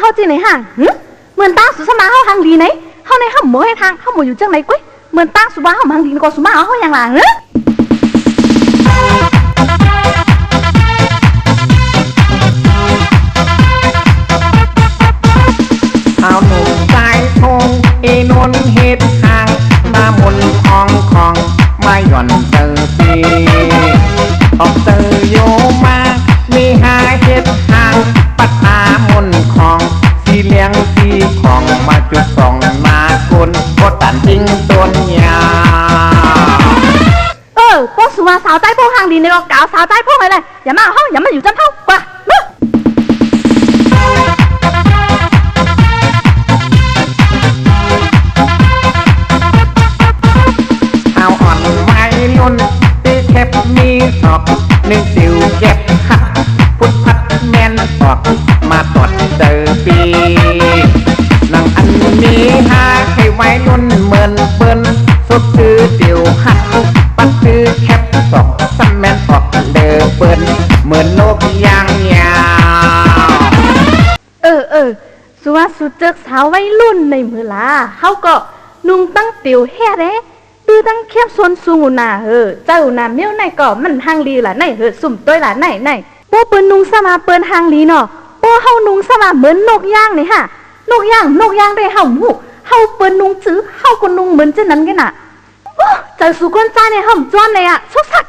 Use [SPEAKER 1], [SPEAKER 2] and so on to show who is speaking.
[SPEAKER 1] เขาจีไหนห่างเหมือนตั้งสุสมาเขาห่างดีไหนเขาในเขาหมูให้ทางเขาหมูอยู่จังไหนกุ้ยเหมือนตั้งสุบ้าเขาห่างดีกว่าสุมาเขาอย่างหลัง
[SPEAKER 2] เอาหนุ่มใจทงนนเฮ็ดห่างมาหมุนของมาหย่อนเตอปีออกเตอโยมามีหาเฮ็ดห่างปัดอาหมุนของสีเลี้ยงสีของมาจุดสองนาคนกดตันทิ้งต้นยา
[SPEAKER 1] พวกสุมาสาวใจพวกห่างดีในกเก่าสาวใจพวกอะไรอย่ามาห้องอย่ามาอยู่จำเท่ากว่า
[SPEAKER 2] เอาอ่อนไม้ลุ่นตีแคบมีศอกหนึ่งสิวเก็บหักพุทพัดแม่นออกมาตดเจอปีนังอันนี้หาให้ไว้ลุ่นเหมือนเปิ้นสุดคือเตียวหักปัดคือแคบศอกซ้ำแม่นออกเดินเปิ้นเหมือนนกยางยาว
[SPEAKER 1] สุว่าสุดเจกสาวไว้รุ่นในมือลาเขาก็นุ่งตั้งเตียวแฮ่เด้ดื้อตั้งเข้มส่วนสูงน่ะเจ้าน่ะเมี้ยวไหนก็มันหางลีล่ะไหนสุ่มต้อยล่ะไหนป้เปิ้นนุ่งสมาเปิ้นหางลีเนาะป้เฮานุ่งสมาเหมือนนกย่างนี่ฮะนกย่างได้เฮาหมู่เฮาเปิ้นนุ่งจื้อเฮาก็นุ่งเหมือนเจ้านั้นกันน่ะเจ้าสุกวนใจในห้องจ้อนเลยอ่ะชกสัก